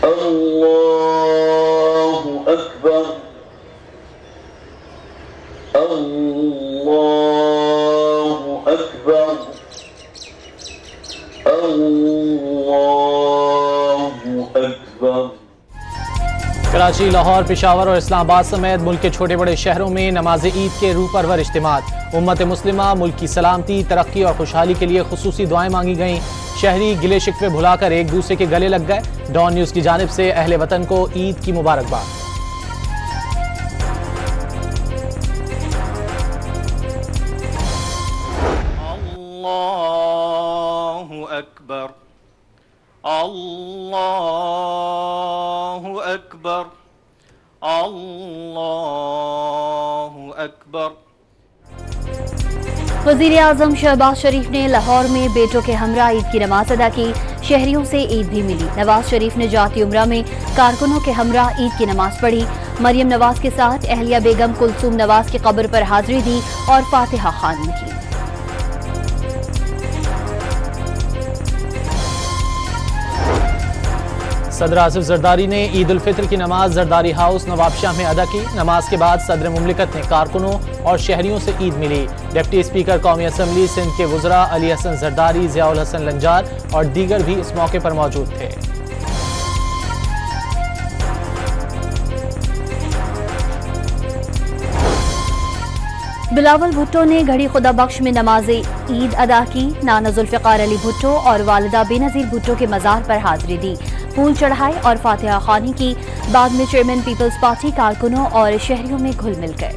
अल्लाहु अकबर, अल्लाहु अकबर, अल्लाहु अकबर। कराची, लाहौर, पेशावर और इस्लामाबाद समेत मुल्क के छोटे बड़े शहरों में नमाज ईद के रूह परवर इज्तिमात। उम्मत मुस्लिमा मुल्क की सलामती, तरक्की और खुशहाली के लिए खुसूसी दुआएं मांगी गईं। शहरी गिले शिकवे भुलाकर एक दूसरे के गले लग गए। डॉन न्यूज की जानिब से अहले वतन को ईद की मुबारकबाद। अल्लाहु अकबर, अल्लाहु अकबर, अल्लाहु अकबर। वज़ीर आज़म शहबाज शरीफ ने लाहौर में बेटों के हमरा ईद की नमाज अदा की। शहरियों से ईद भी मिली। नवाज शरीफ ने जाती उम्रा में कारकुनों के हमरा ईद की नमाज पढ़ी। मरियम नवाज के साथ अहलिया बेगम कुलसूम नवाज की कब्र पर हाजिरी दी और फातिहा ख्वानी की। सदर आसिफ जरदारी ने ईद उल फित्र की नमाज जरदारी हाउस नवाबशाह में अदा की। नमाज के बाद सदर मुमलिकत ने कारकुनों और शहरियों से ईद मिली। डिप्टी स्पीकर कौमी असम्बली सिंध के वुज़रा अली हसन जरदारी, ज़ियाउल हसन लंजार और दीगर भी इस मौके पर मौजूद थे। बिलावल भुट्टो ने घड़ी खुदा बख्श में नमाज ईद अदा की। नाना जुल्फ़िकार अली भुट्टो और वालिदा बेनज़ीर भुट्टो के मज़ार पर हाजिरी दी, फूल चढ़ाए और फातिहा ख्वानी की। बाद में चेयरमैन पीपल्स पार्टी कारकुनों और शहरियों में घुल मिल गए।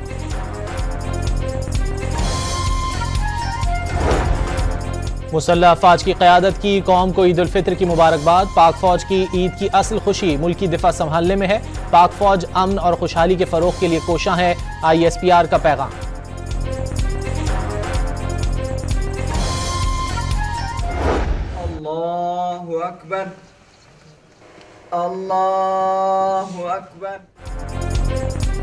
मुसल्लह अफवाज की क़यादत की कौम को ईद उल फित्र की मुबारकबाद। पाक फौज की ईद की असल खुशी मुल्की दिफा संभालने में है। पाक फौज अमन और खुशहाली के फरोग के लिए कोशां है। ISPR का पैगाम। अल्लाहु अकबर, अल्लाहु अकबर।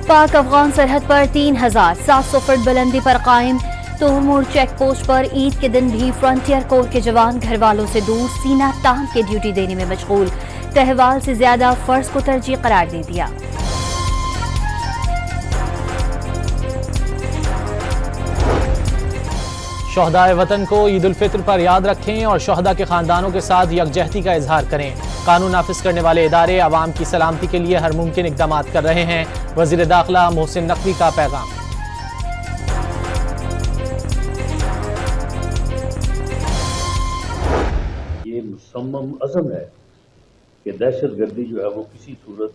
पाक अफगान सरहद पर 3700 फुट बुलंदी पर कायम तोहमूर चेक पोस्ट पर ईद के दिन भी फ्रंटियर कोर के जवान घर वालों से दूर सीना तान के ड्यूटी देने में मशगूल। तहवाल से ज्यादा फर्ज को तरजीह करार दे दिया। शोहदाए वतन को ईद उल फित्र पर याद रखें और शोहदा के खानदानों के साथ यकजहती का इजहार करें। कानून नाफिज करने वाले इदारे अवाम की सलामती के लिए हर मुमकिन इक़दाम कर रहे हैं। वज़ीर दाखिला मोहसिन नकवी का पैगाम। ये मुसम्मम अज़म है कि दहशत गर्दी जो है वो किसी सूरत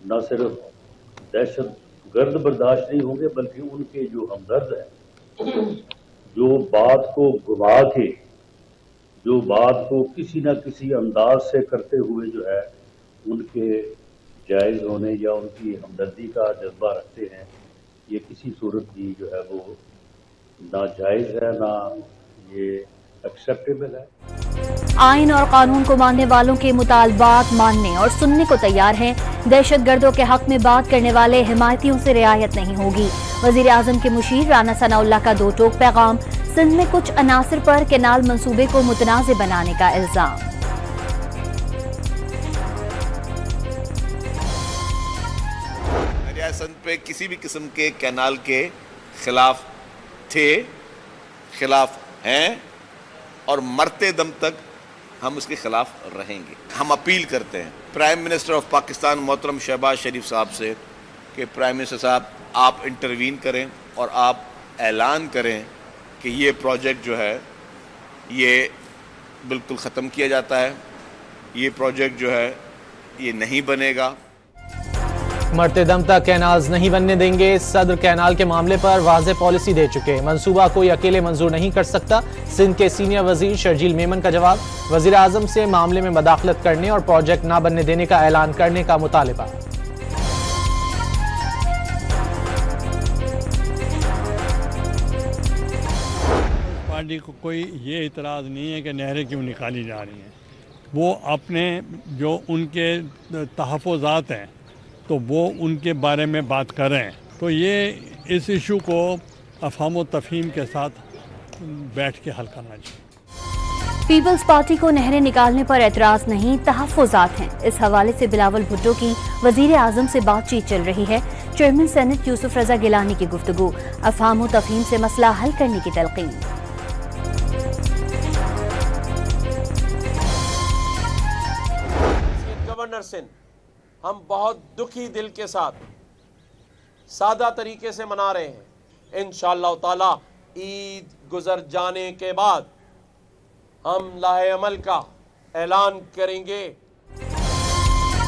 न सिर्फ दहशत गर्द बर्दाश्त नहीं होंगे, बल्कि उनके जो हमदर्द है, जो बात को घुमा के, जो बात को किसी न किसी अंदाज से करते हुए जो है उनके जायज़ होने या उनकी हमदर्दी का जज्बा रखते हैं, ये किसी सूरत भी जो है वो ना जायज़ है, ना ये एक्सेप्टेबल है। आइन और कानून को मानने वालों के मुतालबात मानने और सुनने को तैयार हैं। दहशत गर्दों के हक में बात करने वाले हिमायतियों से रियायत नहीं होगी। वज़ीर आज़म के मुशीर राना सनाउल्लाह का दो टोक पैगाम। सिंध में कुछ अनासिर पर केनाल मंसूबे को मुतनाज़े बनाने का इल्जाम। दरिया सिंध पे किसी भी किस्म के कैनाल के खिलाफ थे, खिलाफ हैं और मरते दम तक हम उसके खिलाफ रहेंगे। हम अपील करते हैं प्राइम मिनिस्टर ऑफ पाकिस्तान मोहतरम शहबाज शरीफ साहब से कि प्राइम मिनिस्टर साहब आप इंटरवीन करें और आप ऐलान करें कि ये प्रोजेक्ट जो है ये बिल्कुल ख़त्म किया जाता है, ये प्रोजेक्ट जो है ये नहीं बनेगा। मरते दम तक कैनाल्स नहीं बनने देंगे। सदर कैनाल के मामले पर वाज़ेह पॉलिसी दे चुके। मंसूबा कोई अकेले मंजूर नहीं कर सकता। सिंध के सीनियर वजीर शर्जील मेमन का जवाब। वजीर आज़म से मामले में मदाखलत करने और प्रोजेक्ट ना बनने देने का ऐलान करने का मुतालिबा। पार्टी को कोई ये इतराज़ नहीं है कि नहरें क्यों निकाली जा रही हैं। वो अपने जो उनके तहफ़्फ़ुज़ात हैं तो वो उनके बारे में बात करें। तो ये इस इशू को अफ़हाम व तफ़हीम के साथ बैठ के हल करना चाहिए। पीपल्स पार्टी को नहरें निकालने पर एतराज नहीं, तहफ्फुज़ात हैं। इस हवाले से बिलावल भुट्टो की वजीर आजम से बातचीत चल रही है। चेयरमैन सेनेट यूसुफ रजा गिलानी की गुफ्तगू, अफहाम व तफहीम से मसला हल करने की तलकीन। गवर्नर सिंध हम बहुत दुखी दिल के साथ सादा तरीके से मना रहे हैं। इंशाअल्लाह ताला ईद गुजर जाने के बाद हम लाहे अमल का ऐलान करेंगे।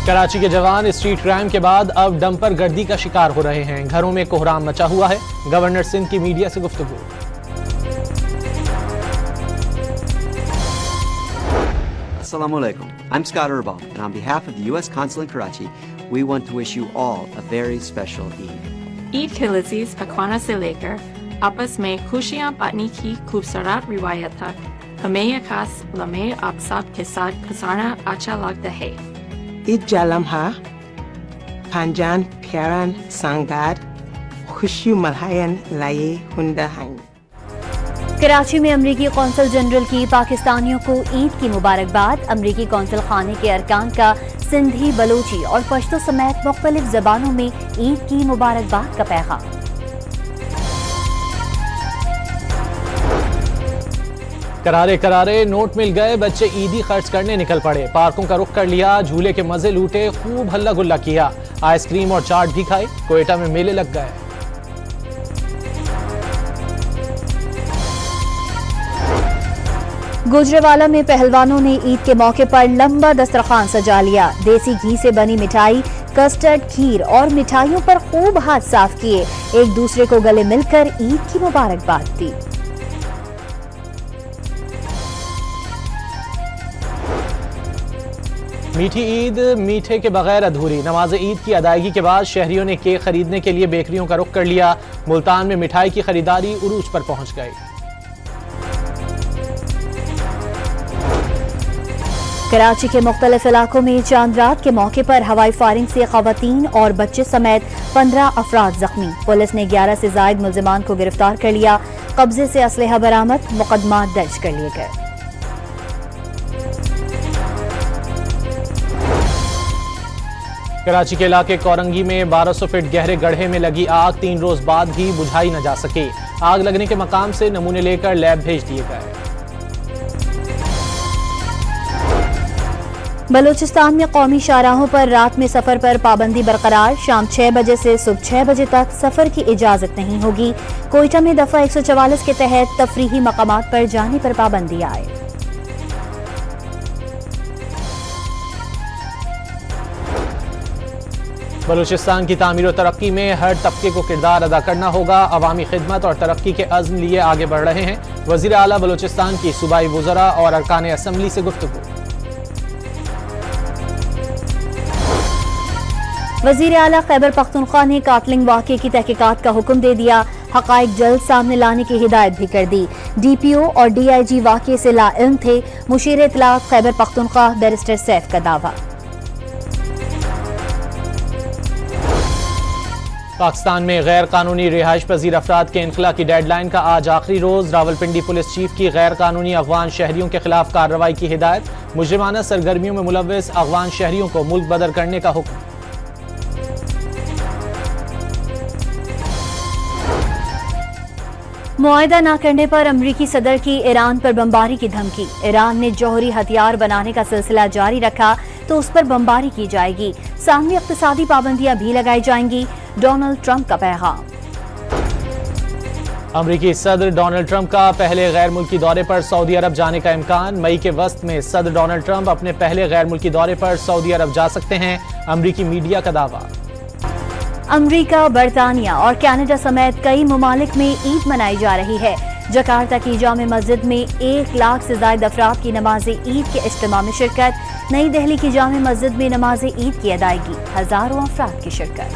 कराची के जवान स्ट्रीट क्राइम के बाद अब डंपर गर्दी का शिकार हो रहे हैं। घरों में कोहराम मचा हुआ है। गवर्नर सिंध की मीडिया से गुफ्तगू। Assalamu alaikum. I'm Scott Urbal, and on behalf of the U.S. Consul in Karachi, we want to wish you all a very special Eid. Eid के लजीज पकवाना से लेकर आपस में खुशियाँ बांटने की खूबसूरत रिवायत तक हमें यह खास लम्हे आप सब के साथ गुजारना अच्छा लगता है। ईद जालम्हा पांजान प्यारान सांगार खुशी मल्हायन लाए हुंदा हैं। कराची में अमरीकी कौंसल जनरल की पाकिस्तानियों को ईद की मुबारकबाद। अमरीकी कौंसल खाने के अरकान का सिंधी, बलोची और पश्तो समेत मुख्तलिफ जबानों में ईद की मुबारकबाद का पैगाम। करारे करारे नोट मिल गए, बच्चे ईदी खर्च करने निकल पड़े। पार्कों का रुख कर लिया, झूले के मजे लूटे, खूब हल्ला गुल्ला किया, आइसक्रीम और चाट भी खाई। कोयटा में मेले लग गए। गुजरेवाला में पहलवानों ने ईद के मौके पर लंबा दस्तरखान सजा लिया। देसी घी से बनी मिठाई, कस्टर्ड, खीर और मिठाइयों पर खूब हाथ साफ किए। एक दूसरे को गले मिलकर ईद की मुबारकबाद दी। मीठी ईद मीठे के बगैर अधूरी। नमाज ईद की अदायगी के बाद शहरियों ने केक खरीदने के लिए बेकरियों का रुख कर लिया। मुल्तान में मिठाई की खरीदारी उरूज पर पहुंच गई। कराची के मुख्तलिफ इलाकों में चांद रात के मौके पर हवाई फायरिंग से खवातीन और बच्चे समेत 15 अफराद जख्मी। पुलिस ने 11 से जायद मुल्जिमान को गिरफ्तार कर लिया। कब्जे से असलहा बरामद, मुकदमा दर्ज कर लिए गए। कराची के इलाके कोरंगी में 1200 फीट गहरे गड्ढे में लगी आग 3 रोज बाद भी बुझाई न जा सके। आग लगने के मकाम से नमूने लेकर लैब भेज दिए गए। बलूचिस्तान में कौमी शाहराहों पर रात में सफर पर पाबंदी बरकरार। शाम 6 बजे से सुबह 6 बजे तक सफर की इजाजत नहीं होगी। कोयटा में दफा 144 के तहत तफरीही मकामात पर जाने पर पाबंदी आए। बलूचिस्तान की तामीर और तरक्की में हर तबके को किरदार अदा करना होगा। अवामी खिदमत और तरक्की के अज़्म लिए आगे बढ़ रहे हैं। वज़ीर आला बलूचिस्तान की सूबाई वज़रा और अरकान असम्बली से गुफ्तगू। वज़ीर आला खैबर पख्तूनख्वा ने काटलिंग वाक़े की तहकीकात का हुक्म दे दिया। हक़ाइक़ जल्द सामने लाने की हिदायत भी कर दी। DPO और DIG वाक़े से लाइल्म थे। मुशीर इत्तलात खैबर पख्तूनख्वा बैरिस्टर सैफ का दावा। पाकिस्तान में गैर कानूनी रिहाइश पजीर अफराद के इनखला की डेडलाइन का आज आखिरी रोज। रावलपिंडी पुलिस चीफ की गैर कानूनी अफगान शहरियों के खिलाफ कार्रवाई की हिदायत। मुजरिमाना सरगर्मियों में मुलव्वस अफगान शहरियों को मुल्क बदर करने का हुक्म। मुआहिदा न करने पर अमरीकी सदर की ईरान पर बमबारी की धमकी। ईरान ने जौहरी हथियार बनाने का सिलसिला जारी रखा तो उस पर बमबारी की जाएगी। सामने इक्तिसादी पाबंदियां भी लगाई जाएंगी। डोनाल्ड ट्रंप का पैगाम। अमरीकी सदर डोनाल्ड ट्रंप का पहले गैर मुल्की दौरे पर सऊदी अरब जाने का इम्कान। मई के वस्त में सदर डोनाल्ड ट्रंप अपने पहले गैर मुल्की दौरे पर सऊदी अरब जा सकते हैं। अमरीकी मीडिया का दावा। अमरीका, बरतानिया और कनाडा समेत कई ममालिक में ईद मनाई जा रही है। जकार्ता की जामे मस्जिद में 1 लाख से ज्यादा अफराद की नमाज ईद के इज्तिमा में शिरकत। नई दिल्ली की जामे मस्जिद में नमाज ईद की अदायगी, हजारों अफराद की शिरकत।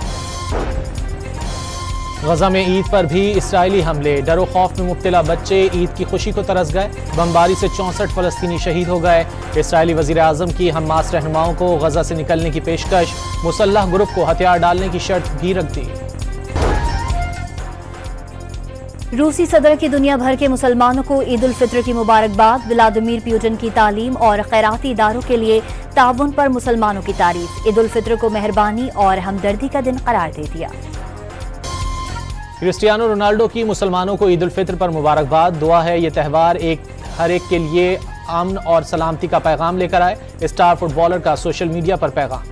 गजा में ईद पर भी इसराइली हमले। डरो खौफ में मुब्तला बच्चे ईद की खुशी को तरस गए। बमबारी से 64 फलस्तीनी शहीद हो गए। इसराइली वजीर आजम की हमास रहनुमाओं को गजा से निकलने की पेशकश। मुसल्लह ग्रुप को हथियार डालने की शर्त भी रख दी। रूसी सदर की दुनिया भर के मुसलमानों को ईद उल फित्र की मुबारकबाद। व्लादिमीर पुतिन की तालीम और खैराती इदारों के लिए ताउन पर मुसलमानों की तारीफ। ईद उल फित्र को मेहरबानी और हमदर्दी का दिन करार दे दिया। क्रिस्टियानो रोनाल्डो की मुसलमानों को ईद उल फित्र पर मुबारकबाद। दुआ है ये त्यौहार हर एक के लिए अमन और सलामती का पैगाम लेकर आए। स्टार फुटबॉलर का सोशल मीडिया पर पैगाम।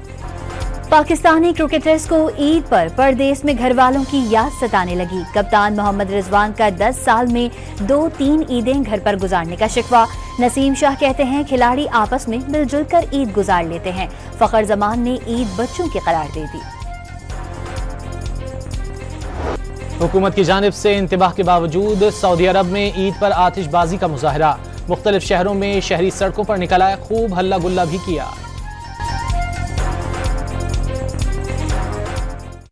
पाकिस्तानी क्रिकेटर्स को ईद पर परदेश में घर वालों की याद सताने लगी। कप्तान मोहम्मद रिजवान का 10 साल में 2-3 ईदें घर पर गुजारने का शिकवा। नसीम शाह कहते हैं खिलाड़ी आपस में मिलजुल कर ईद गुजार लेते हैं। फखर जमान ने ईद बच्चों की करार दे दी। हुकूमत की जानिब से इंतबाह के बावजूद सऊदी अरब में ईद पर आतिशबाजी का मुजाहरा। मुख्तलिफ शहरों में शहरी सड़कों पर निकल आए, खूब हल्ला गुल्ला भी किया।